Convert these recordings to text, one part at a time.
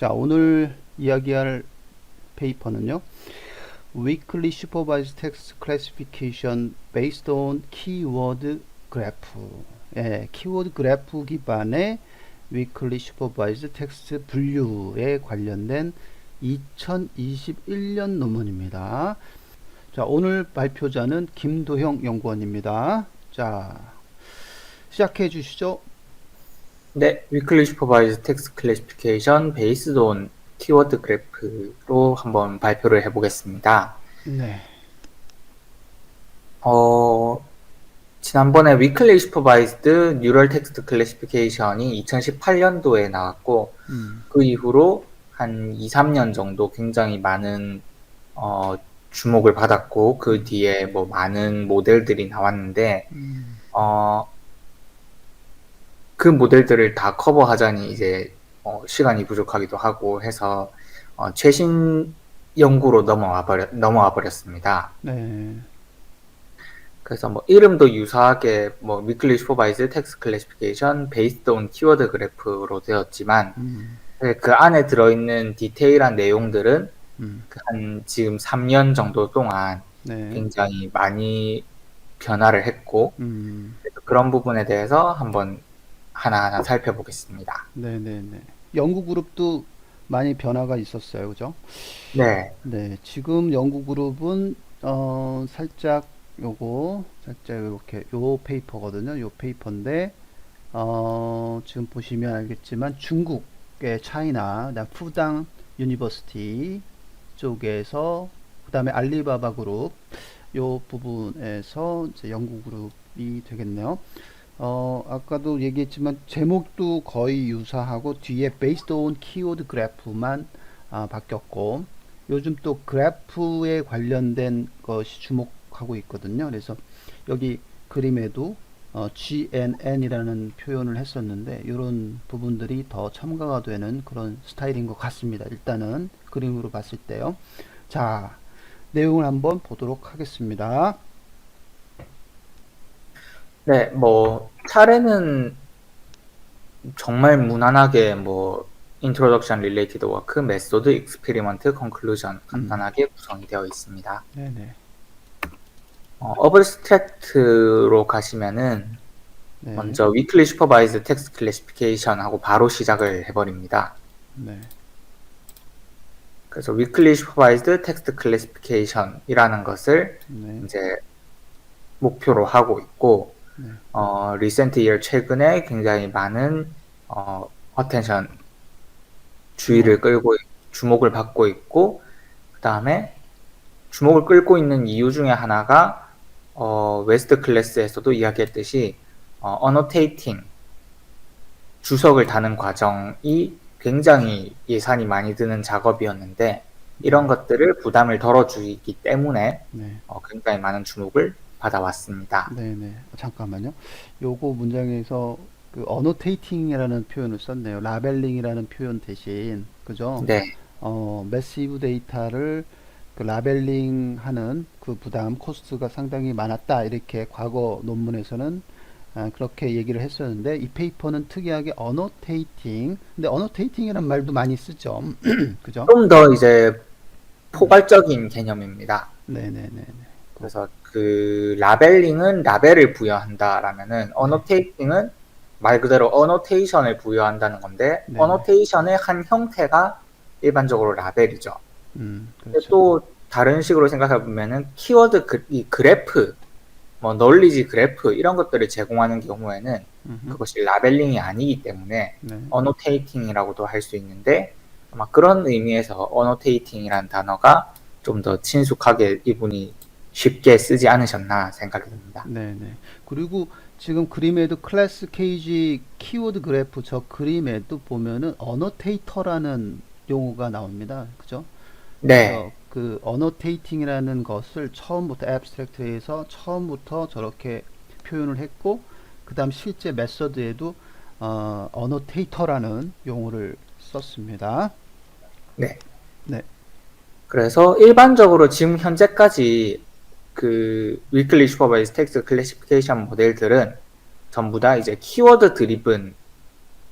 자, 오늘 이야기할 페이퍼는요. Weekly Supervised Text Classification Based on Keyword Graph. 예, 키워드 그래프 기반의 Weekly Supervised Text 분류에 관련된 2021년 논문입니다. 자, 오늘 발표자는 김도형 연구원입니다. 자, 시작해 주시죠. 네, Weekly Supervised Text Classification Based on Keyword Graph로 한번 발표를 해보겠습니다. 네. 지난번에 Weekly Supervised Neural Text Classification이 2018년도에 나왔고, 그 이후로 한 2, 3년 정도 굉장히 많은 주목을 받았고, 그 뒤에 뭐 많은 모델들이 나왔는데, 그 모델들을 다 커버하자니 이제 시간이 부족하기도 하고 해서 최신 연구로 넘어와 버렸습니다. 네. 그래서 뭐 이름도 유사하게 뭐 Weekly Supervised Text Classification Based on Keyword Graph로 되었지만 그 안에 들어있는 디테일한 내용들은 한 지금 3년 정도 동안 네. 굉장히 많이 변화를 했고 그런 부분에 대해서 한번 하나하나 살펴보겠습니다. 네네네. 연구 그룹도 많이 변화가 있었어요, 그죠? 네, 네, 지금 연구 그룹은 살짝 이렇게 요 페이퍼거든요. 요 페이퍼인데 지금 보시면 알겠지만 중국의 차이나 푸당 유니버시티 쪽에서 그다음에 알리바바 그룹 요 부분에서 이제 연구 그룹이 되겠네요. 아까도 얘기했지만 제목도 거의 유사하고 뒤에 based on keyword graph만 바뀌었고 요즘 또 그래프에 관련된 것이 주목하고 있거든요. 그래서 여기 그림에도 GNN이라는 표현을 했었는데 이런 부분들이 더 첨가가 되는 그런 스타일인 것 같습니다. 일단은 그림으로 봤을 때요. 자, 내용을 한번 보도록 하겠습니다. 네, 뭐 차례는 정말 무난하게 뭐 Introduction, Related Work, Method, Experiment, Conclusion 간단하게 구성이 되어 있습니다. 네네. 어브스트랙트로 가시면은 네. 먼저 Weekly Supervised Text Classification 하고 바로 시작을 해버립니다. 네. 그래서 Weekly Supervised Text Classification 이라는 것을 네. 이제 목표로 하고 있고, 네. recent year 최근에 굉장히 많은 attention 주의를 끌고 주목을 받고 있고, 그 다음에 주목을 끌고 있는 이유 중에 하나가 웨스트 클래스에서도 이야기했듯이 annotating 주석을 다는 과정이 굉장히 예산이 많이 드는 작업이었는데 이런 것들을 부담을 덜어주기 때문에 네. 굉장히 많은 주목을 받아왔습니다. 네네. 잠깐만요. 요거 문장에서 그 annotating이라는 표현을 썼네요. 라벨링이라는 표현 대신, 그죠? 네, 매시브 데이터를 그 라벨링하는 그 부담 코스트가 상당히 많았다. 이렇게 과거 논문에서는 그렇게 얘기를 했었는데 이 페이퍼는 특이하게 annotating, 근데 annotating이라는 말도 많이 쓰죠. 그죠? 좀 더 이제 포괄적인 개념입니다. 네네네. 그래서 그 라벨링은 라벨을 부여한다라면은 annotating은 말 그대로 annotation을 부여한다는 건데 네네. annotation의 한 형태가 일반적으로 라벨이죠. 근데 그렇죠. 또 다른 식으로 생각해 보면은 키워드 이 그래프, 뭐 널리지 그래프 이런 것들을 제공하는 경우에는 그것이 라벨링이 아니기 때문에 네. annotating이라고도 할 수 있는데 아마 그런 의미에서 annotating이라는 단어가 좀 더 친숙하게 이분이 쉽게 쓰지 않으셨나 생각이 듭니다. 네네. 그리고 지금 그림에도 클래스 케이지 키워드 그래프 저 그림에도 보면은 어노테이터라는 용어가 나옵니다. 그죠? 네, 그래서 그 어노테이팅이라는 것을 처음부터 앱스트랙트에서 처음부터 저렇게 표현을 했고 그다음 실제 메서드에도 어노테이터라는 용어를 썼습니다. 네. 네. 그래서 일반적으로 지금 현재까지 그 Weekly Supervised Text Classification 모델들은 전부 다 이제 키워드 드리븐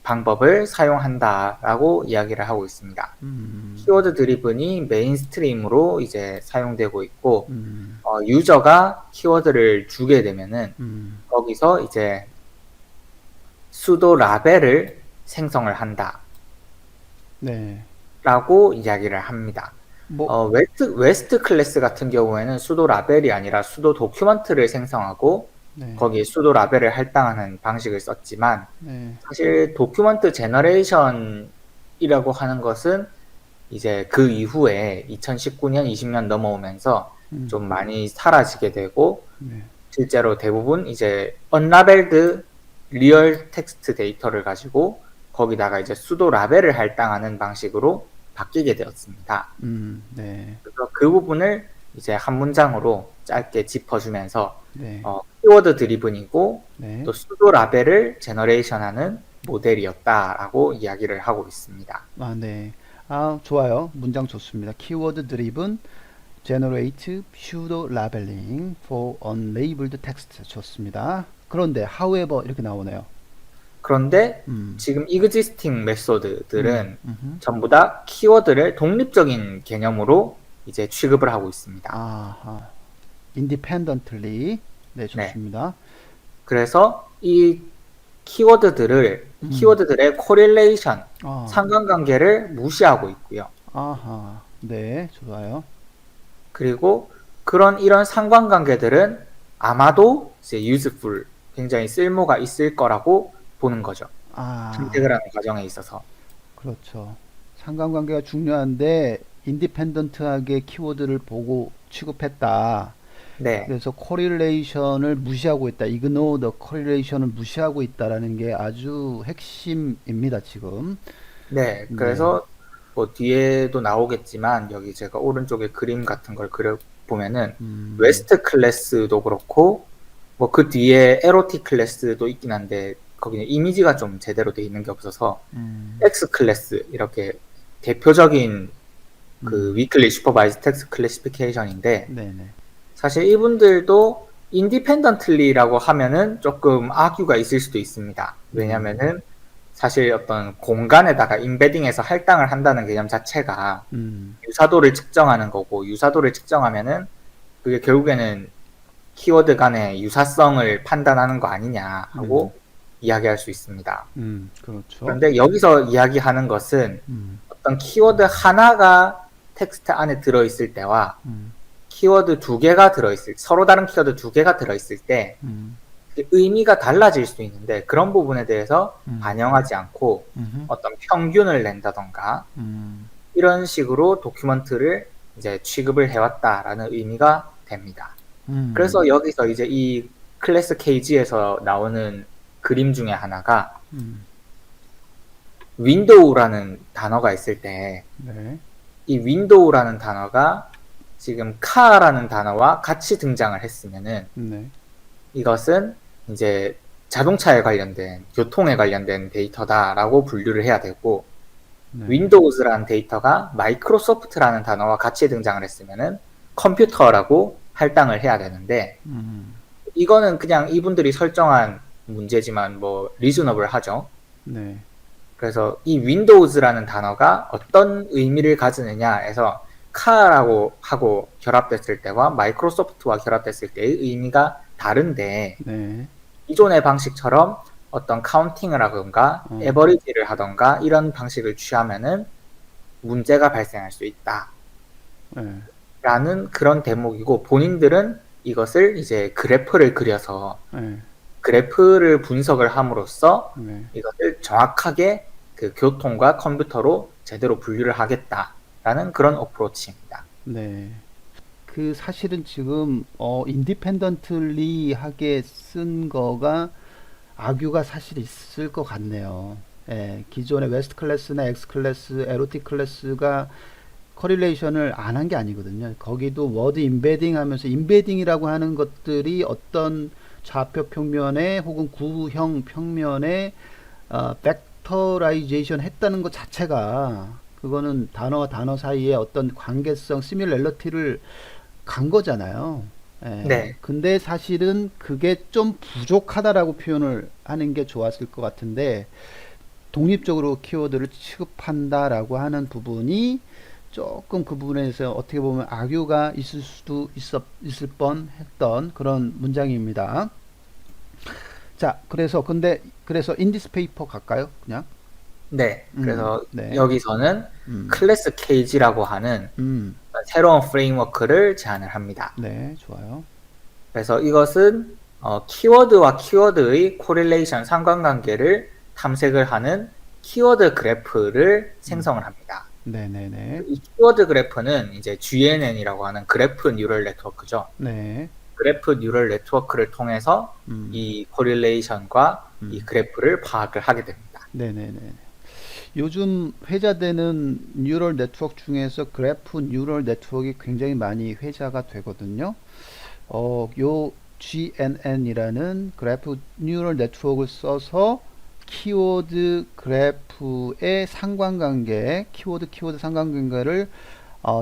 방법을 사용한다라고 이야기를 하고 있습니다. 키워드 드리븐이 메인스트림으로 이제 사용되고 있고, 유저가 키워드를 주게 되면은 거기서 이제 수도 라벨을 생성을 한다. 네. 라고 이야기를 합니다. 뭐, 웨스트 클래스 같은 경우에는 수도 라벨이 아니라 수도 도큐먼트를 생성하고 네. 거기에 수도 라벨을 할당하는 방식을 썼지만 네. 사실 도큐먼트 제너레이션이라고 하는 것은 이제 그 이후에 2019년, 20년 넘어오면서 좀 많이 사라지게 되고 네. 실제로 대부분 이제 언라벨드 리얼 텍스트 데이터를 가지고 거기다가 이제 수도 라벨을 할당하는 방식으로 바뀌게 되었습니다. 네. 그래서 그 부분을 이제 한 문장으로 짧게 짚어주면서 네. 키워드 드리븐이고 네. 또 수도 라벨을 제너레이션하는 모델이었다라고 이야기를 하고 있습니다. 아, 네. 아, 좋아요. 문장 좋습니다. 키워드 드리븐 generate pseudo labeling for unlabeled text 좋습니다. 그런데 however 이렇게 나오네요. 그런데 지금 existing 메소드들은 음흠. 전부 다 키워드를 독립적인 개념으로 이제 취급을 하고 있습니다. 아하. independently. 네, 좋습니다. 그래서 이 키워드들의 correlation, 아, 상관관계를 무시하고 있고요. 아하. 네, 좋아요. 그리고 이런 상관관계들은 아마도 이제 useful, 굉장히 쓸모가 있을 거라고 보는 거죠. 아, 선택을 하는 과정에 있어서. 그렇죠. 상관관계가 중요한데 인디펜던트하게 키워드를 보고 취급했다. 네, 그래서 correlation을 무시하고 있다. ignore the correlation을 무시하고 있다라는 게 아주 핵심입니다, 지금. 네. 네. 그래서 뭐 뒤에도 나오겠지만 여기 제가 오른쪽에 그림 같은 걸 그려 보면은 웨스트 클래스도 그렇고 뭐 그 뒤에 에로틱 클래스도 있긴 한데 거기는 이미지가 좀 제대로 돼 있는 게 없어서 X 클래스 이렇게 대표적인 그 위클리 슈퍼바이즈 텍스트 클래시피케이션인데 네네. 사실 이분들도 인디펜던틀리라고 하면은 조금 아규가 있을 수도 있습니다. 왜냐면은 사실 어떤 공간에다가 임베딩해서 할당을 한다는 개념 자체가 유사도를 측정하는 거고 유사도를 측정하면은 그게 결국에는 키워드 간의 유사성을 판단하는 거 아니냐 하고 이야기할 수 있습니다. 그렇죠. 그런데 여기서 이야기하는 것은 음, 어떤 키워드 하나가 텍스트 안에 들어있을 때와 키워드 두 개가 들어있을, 서로 다른 키워드 두 개가 들어있을 때 의미가 달라질 수 있는데 그런 부분에 대해서 반영하지 않고 어떤 평균을 낸다던가 이런 식으로 도큐먼트를 이제 취급을 해왔다라는 의미가 됩니다. 그래서 여기서 이제 이 클래스 KG에서 나오는 그림 중에 하나가 윈도우라는 단어가 있을 때 네. 이 윈도우라는 단어가 지금 카라는 단어와 같이 등장을 했으면은 네. 이것은 이제 자동차에 관련된 교통에 관련된 데이터다라고 분류를 해야 되고 네. 윈도우즈라는 데이터가 마이크로소프트라는 단어와 같이 등장을 했으면은 컴퓨터라고 할당을 해야 되는데 이거는 그냥 이분들이 설정한 문제지만 뭐 리즈너블 하죠. 네. 그래서 이 윈도우즈라는 단어가 어떤 의미를 가지느냐에서 카라고 하고 결합됐을 때와 마이크로소프트와 결합됐을 때의 의미가 다른데 네. 기존의 방식처럼 어떤 카운팅을 하던가 에버리지를 하던가 이런 방식을 취하면은 문제가 발생할 수 있다. 네. 라는 그런 대목이고 본인들은 이것을 이제 그래프를 그려서 네. 그래프를 분석을 함으로써 네. 이것을 정확하게 그 교통과 컴퓨터로 제대로 분류를 하겠다라는 그런 어프로치입니다. 네. 그 사실은 지금 인디펜던틀리 하게 쓴 거가 악유가 사실 있을 것 같네요. 예, 기존의 웨스트 클래스나 엑스 클래스, 에로틱 클래스가 커릴레이션을 안 한 게 아니거든요. 거기도 워드 임베딩 하면서 임베딩이라고 하는 것들이 어떤 좌표 평면에 혹은 구형 평면에 벡터라이제이션 했다는 것 자체가 그거는 단어와 단어 사이에 어떤 관계성, 시뮬렐러티를 간 거잖아요. 예. 네. 근데 사실은 그게 좀 부족하다라고 표현을 하는 게 좋았을 것 같은데 독립적으로 키워드를 취급한다라고 하는 부분이 조금 그 부분에서 어떻게 보면 악유가 있을 수도 있을 뻔했던 그런 문장입니다. 자, 그래서 인디스 페이퍼 갈까요? 그냥. 네, 그래서 네. 여기서는 클래스 케이지라고 하는 새로운 프레임워크를 제안을 합니다. 네, 좋아요. 그래서 이것은 키워드와 키워드의 코릴레이션 상관관계를 탐색을 하는 키워드 그래프를 생성을 합니다. 네네네. 이 키워드 그래프는 이제 GNN이라고 하는 그래프 뉴럴 네트워크죠. 네. 그래프 뉴럴 네트워크를 통해서 이 코릴레이션과 이 그래프를 파악을 하게 됩니다. 네네네. 요즘 회자되는 뉴럴 네트워크 중에서 그래프 뉴럴 네트워크가 굉장히 많이 회자가 되거든요. 요 GNN이라는 그래프 뉴럴 네트워크를 써서 키워드 그래프의 상관관계, 키워드 상관관계를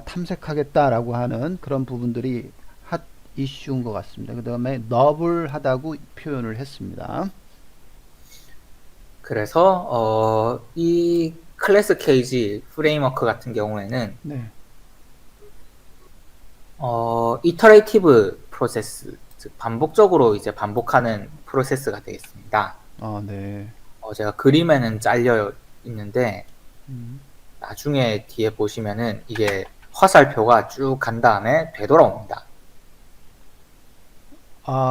탐색하겠다라고 하는 그런 부분들이 핫 이슈인 것 같습니다. 그 다음에 너블하다고 표현을 했습니다. 그래서 이 클래스 케이지 프레임워크 같은 경우에는 네. 이터레이티브 프로세스, 즉 반복적으로 이제 반복하는 프로세스가 되겠습니다. 네. 제가 그림에는 잘려 있는데 나중에 뒤에 보시면은 이게 화살표가 쭉 간 다음에 되돌아옵니다.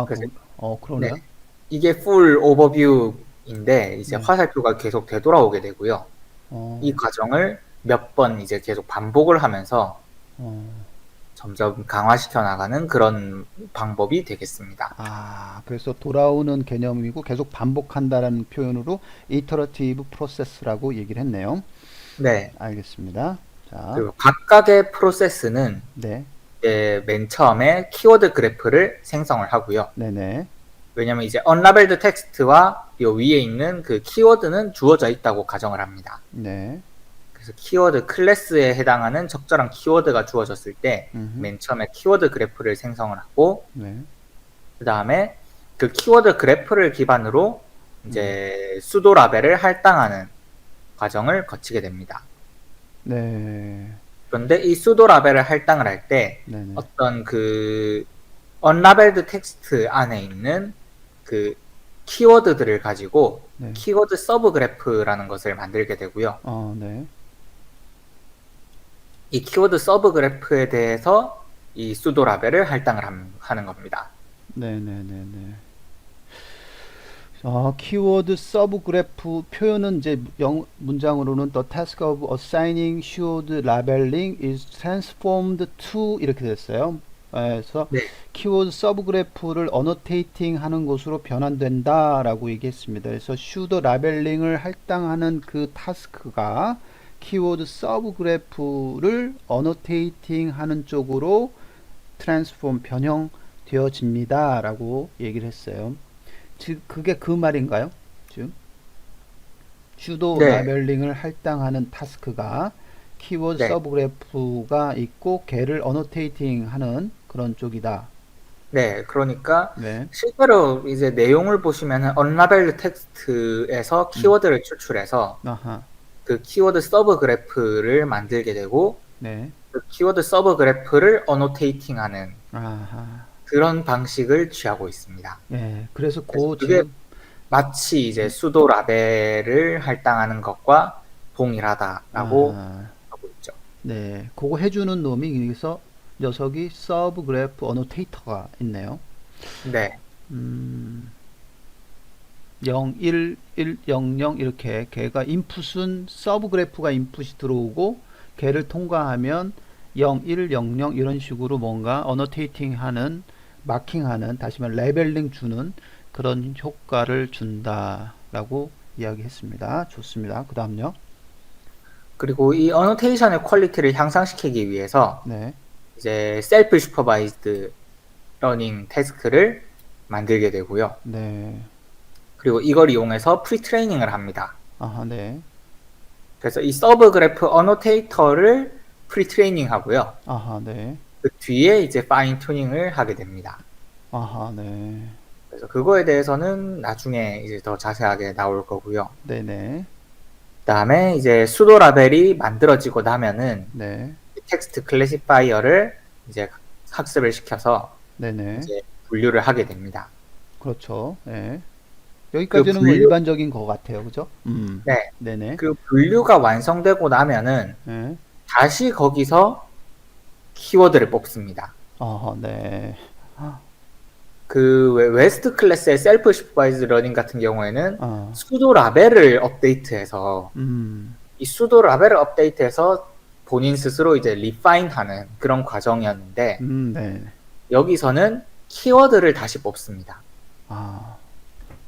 그래서 그러네요. 네, 이게 풀 오버뷰인데 이제 네. 화살표가 계속 되돌아오게 되고요. 이 과정을 몇 번 이제 계속 반복을 하면서 점점 강화시켜 나가는 그런 방법이 되겠습니다. 그래서 돌아오는 개념이고 계속 반복한다라는 표현으로 이터러티브 프로세스라고 얘기를 했네요. 네. 알겠습니다. 자, 그리고 각각의 프로세스는 네. 맨 처음에 키워드 그래프를 생성을 하고요. 네네. 왜냐면 이제 unlabeled 텍스트와 요 위에 있는 그 키워드는 주어져 있다고 가정을 합니다. 네. 그래서 키워드 클래스에 해당하는 적절한 키워드가 주어졌을 때 맨 처음에 키워드 그래프를 생성을 하고 네. 그 다음에 그 키워드 그래프를 기반으로 이제 수도 라벨을 할당하는 과정을 거치게 됩니다. 네. 그런데 이 수도 라벨을 할당을 할 때 네네. 어떤 그 unlabeled 텍스트 안에 있는 그 키워드들을 가지고 네. 키워드 서브 그래프라는 것을 만들게 되고요. 네. 이 키워드 서브 그래프에 대해서 이 수도 라벨을 할당을 하는 겁니다. 네네네네. 키워드 서브 그래프 표현은 이제 문장으로는 the task of assigning should labeling is transformed to 이렇게 됐어요. 그래서 네. 키워드 서브 그래프를 어노테이팅 하는 것으로 변환된다라고 얘기했습니다. 그래서 should 라벨링을 할당하는 그 타스크가 키워드 서브 그래프를 어노테이팅 하는 쪽으로 트랜스폼 변형되어집니다 라고 얘기를 했어요. 즉 그게 그 말인가요? 지금 슈도 네. 라벨링을 할당하는 타스크가 키워드 네. 서브 그래프가 있고 걔를 어노테이팅 하는 그런 쪽이다. 네, 그러니까 네. 실제로 이제 내용을 보시면은 unlabeled 텍스트에서 키워드를 추출해서 아하. 그 키워드 서브 그래프를 만들게 되고 네. 그 키워드 서브 그래프를 어노테이팅하는 아하. 그런 방식을 취하고 있습니다. 예. 그래서 그게 마치 이제 수도 라벨을 할당하는 것과 동일하다라고 하고 있죠. 네. 그거 해주는 놈이 여기서 녀석이 서브 그래프 어노테이터가 있네요. 네. 0, 1, 1, 0, 0 이렇게 걔가 인풋은 서브 그래프가 인풋이 들어오고 걔를 통과하면 0, 1, 0, 0 이런 식으로 뭔가 어노테이팅 하는 마킹하는 다시 말해 레벨링 주는 그런 효과를 준다라고 이야기했습니다. 좋습니다. 그 다음요. 그리고 이 어노테이션의 퀄리티를 향상시키기 위해서 네. 이제 셀프 슈퍼바이즈드 러닝 태스크를 만들게 되고요. 네. 그리고 이걸 이용해서 프리트레이닝을 합니다. 아하, 네. 그래서 이 서브 그래프 어노테이터를 프리트레이닝 하고요. 아하, 네. 그 뒤에 이제 파인 튜닝을 하게 됩니다. 아하, 네. 그래서 그거에 대해서는 나중에 이제 더 자세하게 나올 거고요. 네네. 그다음에 이제 수도 라벨이 만들어지고 나면은 네. 텍스트 클래시파이어를 이제 학습을 시켜서 네네. 이제 분류를 하게 됩니다. 그렇죠. 네. 그 여기까지는 뭐 분류, 일반적인 것 같아요. 그죠? 네. 네네. 그 분류가 완성되고 나면은 네. 다시 거기서 키워드를 뽑습니다. 네. 그 웨스트 클래스의 셀프 슈퍼바이즈 러닝 같은 경우에는 어, 수도 라벨을 업데이트해서 이 수도 라벨을 업데이트해서 본인 스스로 이제 리파인하는 그런 과정이었는데 네. 여기서는 키워드를 다시 뽑습니다. 아,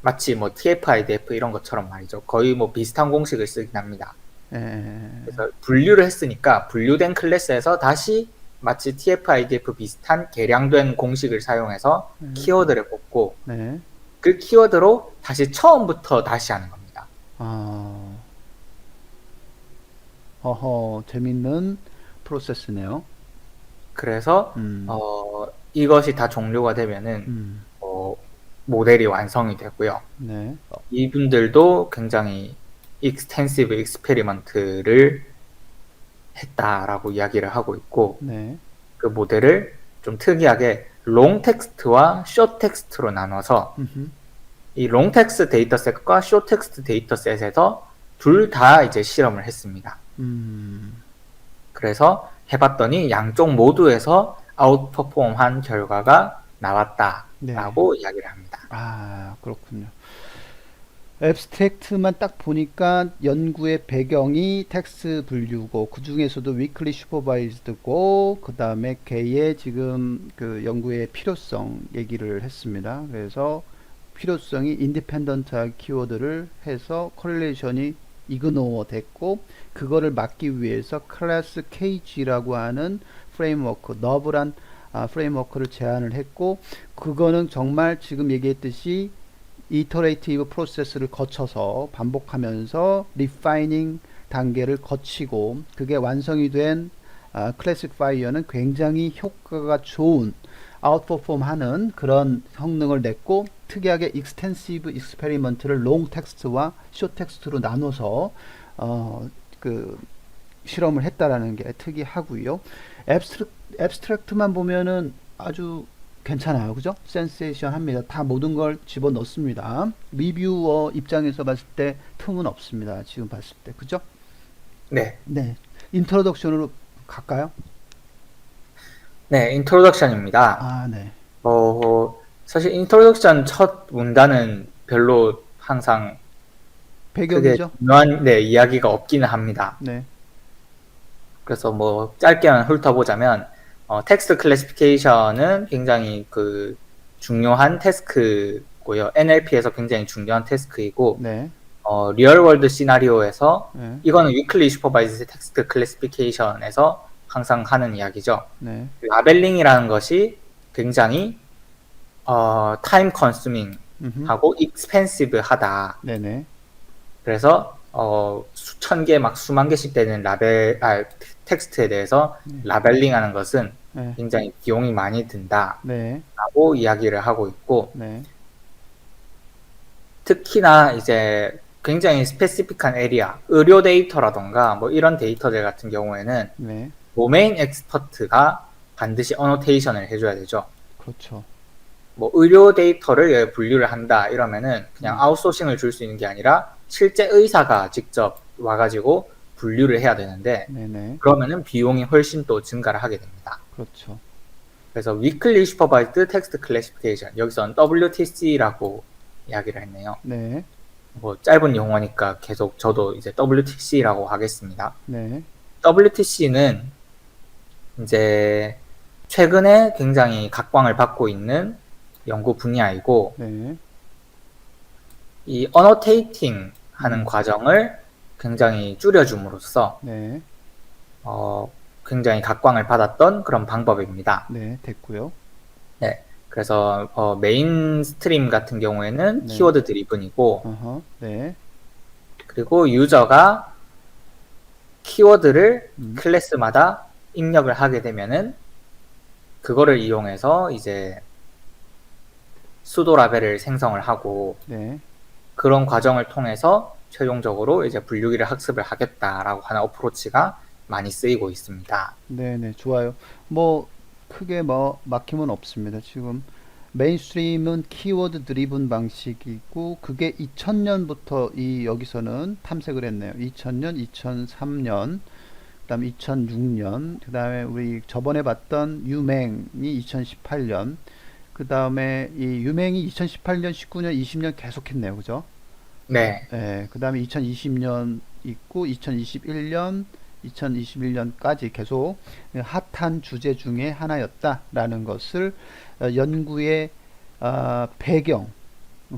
마치 뭐 TF, IDF 이런 것처럼 말이죠. 거의 뭐 비슷한 공식을 쓰긴 합니다. 예, 그래서 분류를 했으니까 분류된 클래스에서 다시 마치 TF, IDF 비슷한 개량된 공식을 사용해서 키워드를 뽑고 네. 그 키워드로 다시 처음부터 다시 하는 겁니다. 아, 허허, 재밌는 프로세스네요. 그래서 음, 이것이 다 종료가 되면은 음, 모델이 완성이 되고요. 네. 이분들도 굉장히 익스텐시브 익스페리먼트를 했다라고 이야기를 하고 있고 네. 그 모델을 좀 특이하게 롱 텍스트와 숏 텍스트로 나눠서 음흠, 이 롱 텍스트 데이터셋과 숏 텍스트 데이터셋에서 둘 다 이제 실험을 했습니다. 음, 그래서 해봤더니 양쪽 모두에서 아웃퍼폼한 결과가 네. 나왔다라고 이야기를 합니다. 아, 그렇군요. 앱스트랙트만 딱 보니까 연구의 배경이 텍스트 분류고 그 중에서도 위클리 슈퍼바이즈드고 그 다음에 걔의 지금 그 연구의 필요성 얘기를 했습니다. 그래서 필요성이 인디펜던트한 키워드를 해서 코릴레이션이 이그노어 됐고 그거를 막기 위해서 클래스 KG라고 하는 프레임워크 너블한 프레임워크를 제안을 했고 그거는 정말 지금 얘기했듯이 이터레이티브 프로세스를 거쳐서 반복하면서 리파이닝 단계를 거치고 그게 완성이 된 클래시파이어는 굉장히 효과가 좋은 아웃퍼폼 하는 그런 성능을 냈고 특이하게 익스텐시브 익스페리먼트를 롱 텍스트와 숏 텍스트로 나눠서 그 실험을 했다라는 게 특이하고요. 앱스트랙트만 보면은 아주 괜찮아요. 그죠? 센세이션 합니다. 다 모든 걸 집어 넣습니다. 리뷰어 입장에서 봤을 때 틈은 없습니다. 지금 봤을 때. 그죠? 네. 네. 인트로덕션으로 갈까요? 네, 인트로덕션입니다. 네. 사실 인트로덕션 첫 문단은 별로 항상 크게 배경이죠? 중요한 이야기가 없기는 합니다. 네. 그래서 뭐 짧게만 훑어보자면 텍스트 클래시피케이션은 굉장히 그 중요한 태스크고요. NLP에서 굉장히 중요한 태스크이고 네. 리얼월드 시나리오에서 네. 이거는 위클리 슈퍼바이즈 텍스트 클래시피케이션에서 항상 하는 이야기죠. 네. 라벨링이라는 것이 굉장히 타임 컨수밍 하고 익스펜시브 하다. 네네. 그래서 수천 개 막 수만 개씩 되는 텍스트에 대해서 라벨링하는 것은 네. 굉장히 비용이 많이 든다라고 네. 이야기를 하고 있고 네. 특히나 이제 굉장히 스페시픽한 에리아, 의료 데이터라던가 뭐 이런 데이터들 같은 경우에는 네. 도메인 엑스퍼트가 반드시 어노테이션을 해줘야 되죠. 그렇죠. 뭐 의료 데이터를 분류를 한다 이러면은 그냥 아웃소싱을 줄 수 있는 게 아니라 실제 의사가 직접 와가지고 분류를 해야 되는데 네네. 그러면은 비용이 훨씬 또 증가를 하게 됩니다. 그렇죠. 그래서 Weekly Supervised Text Classification 여기서는 WTC라고 이야기를 했네요. 네. 뭐 짧은 용어니까 계속 저도 이제 WTC라고 하겠습니다. 네. WTC는 이제 최근에 굉장히 각광을 받고 있는 연구 분야이고 네. 이 어노테이팅 하는 과정을 굉장히 줄여줌으로써 네. 굉장히 각광을 받았던 그런 방법입니다. 네. 됐고요. 네, 그래서 메인 스트림 같은 경우에는 네. 키워드 드리븐이고 어허. 네. 그리고 유저가 키워드를 클래스마다 입력을 하게 되면은 그거를 이용해서 이제 수도 라벨을 생성을 하고 네. 그런 과정을 통해서 최종적으로 이제 분류기를 학습을 하겠다라고 하는 어프로치가 많이 쓰이고 있습니다. 네네, 좋아요. 뭐 크게 뭐 막힘은 없습니다. 지금 메인스트림은 키워드 드리븐 방식이고 그게 2000년부터 이 여기서는 탐색을 했네요. 2000년, 2003년, 그다음 2006년, 그다음에 우리 저번에 봤던 유맹이 2018년, 그다음에 이 유맹이 2018년, 19년, 20년 계속했네요. 그죠? 네, 예, 그다음에 2020년 있고 2021년, 2021년까지 계속 핫한 주제 중에 하나였다라는 것을 연구의 배경,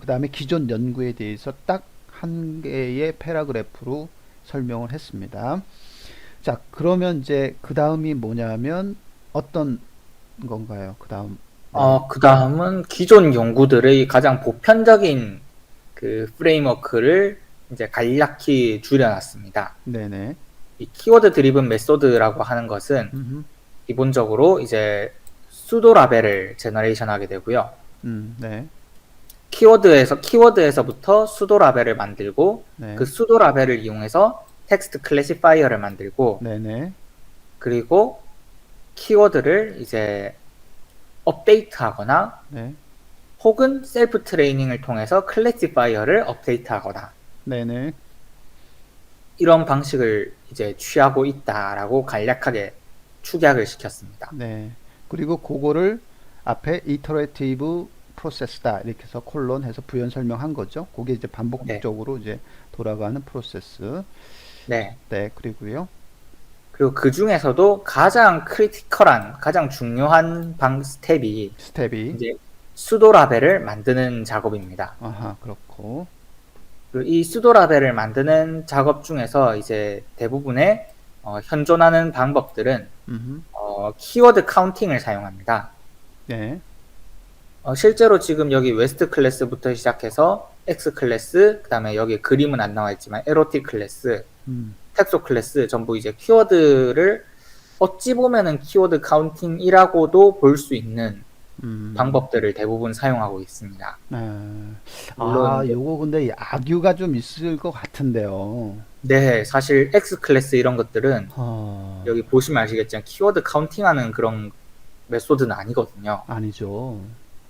그다음에 기존 연구에 대해서 딱 한 개의 패러그래프로 설명을 했습니다. 자, 그러면 이제 그 다음이 뭐냐면 어떤 건가요? 그 다음 내용. 그 다음은 기존 연구들의 가장 보편적인 그 프레임워크를 이제 간략히 줄여놨습니다. 네네. 이 키워드 드리븐 메소드라고 하는 것은 음흠. 기본적으로 이제 수도 라벨을 제너레이션 하게 되고요. 네. 키워드에서부터 수도 라벨을 만들고 네. 그 수도 라벨을 이용해서 텍스트 클래시파이어를 만들고 네네. 그리고 키워드를 이제 업데이트하거나 네. 혹은 셀프 트레이닝을 통해서 클래시파이어를 업데이트하거나 네네. 이런 방식을 이제 취하고 있다라고 간략하게 축약을 시켰습니다. 네. 그리고 그거를 앞에 이터레이티브 프로세스다 이렇게 해서 콜론 해서 부연 설명한 거죠. 그게 이제 네, 반복적으로 이제 돌아가는 프로세스. 네. 네, 그리고요. 그리고 그 중에서도 가장 크리티컬한, 가장 중요한 스텝이 스텝이. 이제 수도 라벨을 만드는 작업입니다. 아하, 그렇고. 그리고 이 수도 라벨을 만드는 작업 중에서 이제 대부분의 현존하는 방법들은 음흠. 키워드 카운팅을 사용합니다. 네. 실제로 지금 여기 웨스트 클래스부터 시작해서 X 클래스, 그 다음에 여기 그림은 안 나와 있지만 에로틱 클래스, 음. 텍소 클래스 전부 이제 키워드를 어찌 보면은 키워드 카운팅이라고도 볼 수 있는 방법들을 대부분 사용하고 있습니다. 물론 요거 근데 악유가 좀 있을 것 같은데요. 네, 사실 X 클래스 이런 것들은 어, 여기 보시면 아시겠지만 키워드 카운팅하는 그런 메소드는 아니거든요. 아니죠.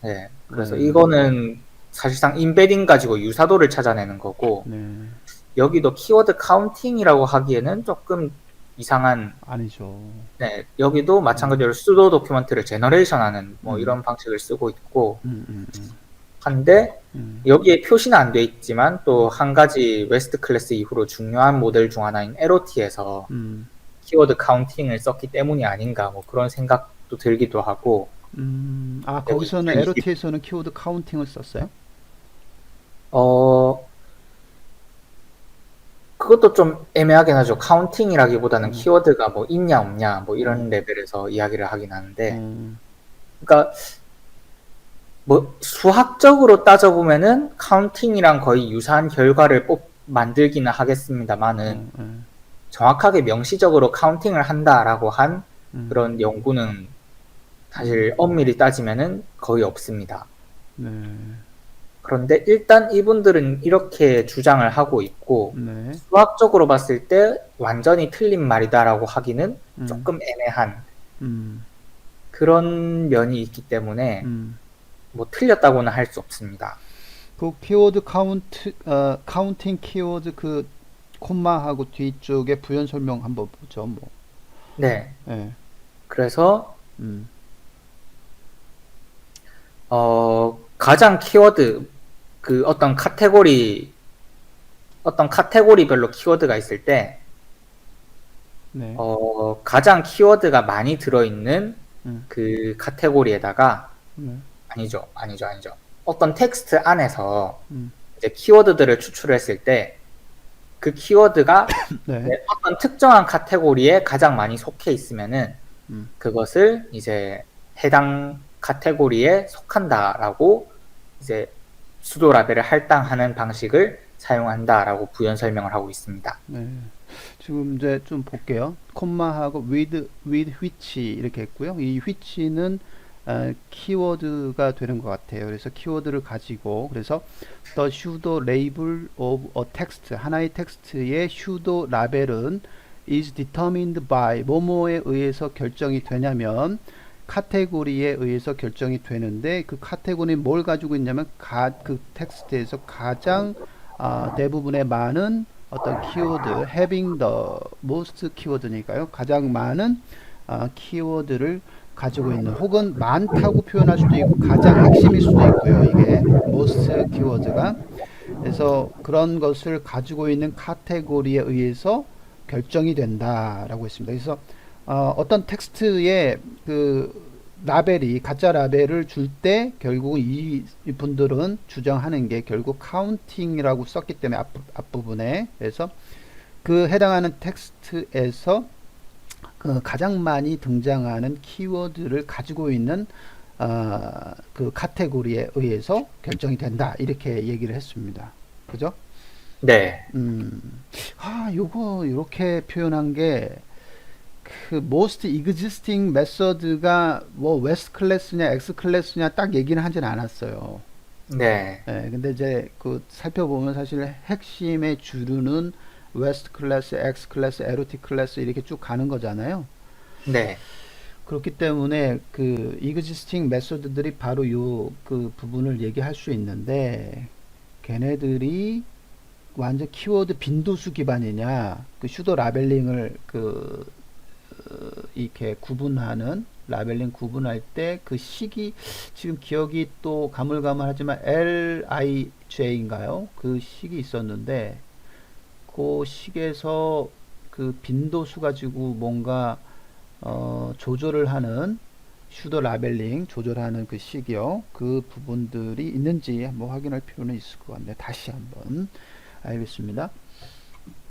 네, 그래서 네. 이거는 사실상 인베딩 가지고 유사도를 찾아내는 거고 네. 여기도 키워드 카운팅이라고 하기에는 조금 이상한. 아니죠. 네, 여기도 마찬가지로 수도 도큐먼트를 제너레이션하는 뭐 음. 이런 방식을 쓰고 있고 음, 음, 음. 한데 음. 여기에 표시는 안 돼 있지만 또 한 가지 웨스트 클래스 이후로 중요한 모델 중 하나인 에로티에서 음. 키워드 카운팅을 썼기 때문이 아닌가 뭐 그런 생각도 들기도 하고. 여기 거기서는 2020 LOT에서는 키워드 카운팅을 썼어요? 어 그것도 좀 애매하긴 하죠. 카운팅이라기보다는 음. 키워드가 뭐 있냐 없냐 뭐 이런 음. 레벨에서 이야기를 하긴 하는데 음. 그러니까 뭐 수학적으로 따져보면은 카운팅이랑 거의 유사한 결과를 만들기는 하겠습니다만은 정확하게 명시적으로 카운팅을 한다라고 한 그런 연구는 사실 엄밀히 따지면은 거의 없습니다. 네. 그런데 일단 이분들은 이렇게 주장을 하고 있고 네. 수학적으로 봤을 때 완전히 틀린 말이다라고 하기는 조금 애매한 음. 그런 면이 있기 때문에 뭐 틀렸다고는 할 수 없습니다. 그 키워드 카운팅 키워드 그 콤마하고 뒤쪽에 부연 설명 한번 보죠. 뭐. 네. 네. 그래서 음. 가장 키워드 그 어떤 카테고리별로 키워드가 있을 때 네. 가장 키워드가 많이 들어있는 그 카테고리에다가 아니죠. 어떤 텍스트 안에서 이제 키워드들을 추출했을 때 그 키워드가 네. 어떤 특정한 카테고리에 가장 많이 속해 있으면은 그것을 이제 해당 카테고리에 속한다라고 이제 수도 라벨을 할당하는 방식을 사용한다라고 부연 설명을 하고 있습니다. 네. 지금 이제 좀 볼게요. 콤마하고 with which 이렇게 했고요. 이 which는 키워드가 되는 것 같아요. 그래서 키워드를 가지고 그래서 the pseudo label of a text 하나의 텍스트의 pseudo 라벨은 is determined by 뭐뭐에 의해서 결정이 되냐면 카테고리에 의해서 결정이 되는데 그 카테고리는 뭘 가지고 있냐면 그 텍스트에서 가장 대부분의 많은 어떤 키워드 having the most 키워드니까요. 가장 많은 키워드를 가지고 있는 혹은 많다고 표현할 수도 있고 가장 핵심일 수도 있고요. 이게 most 키워드가 그래서 그런 것을 가지고 있는 카테고리에 의해서 결정이 된다라고 했습니다. 그래서 어떤 텍스트에 그 라벨이 가짜 라벨을 줄 때 결국 이 분들은 주장하는 게 결국 카운팅이라고 썼기 때문에 앞부분에 그래서 그 해당하는 텍스트에서 그 가장 많이 등장하는 키워드를 가지고 있는 그 카테고리에 의해서 결정이 된다 이렇게 얘기를 했습니다. 그죠? 네. 요거 이렇게 표현한 게 그 most existing method가 뭐 west 클래스냐 x 클래스냐 딱 얘기는 하진 않았어요. 네. 예, 근데 이제 그 살펴보면 사실 핵심의 주류는 west 클래스, x 클래스, erotic 클래스 이렇게 쭉 가는 거잖아요. 네. 그렇기 때문에 그 existing method들이 바로 요 그 부분을 얘기할 수 있는데 걔네들이 완전 키워드 빈도수 기반이냐 그 슈도 라벨링을 이렇게 구분하는 라벨링 구분할 때 그 시기 지금 기억이 또 가물가물하지만 LIJ인가요? 그 식이 있었는데 그 식에서 그 빈도수 가지고 뭔가 조절을 하는 슈도 라벨링 조절하는 그 식이요. 그 부분들이 있는지 한번 확인할 필요는 있을 것 같네요. 다시 한번 알겠습니다.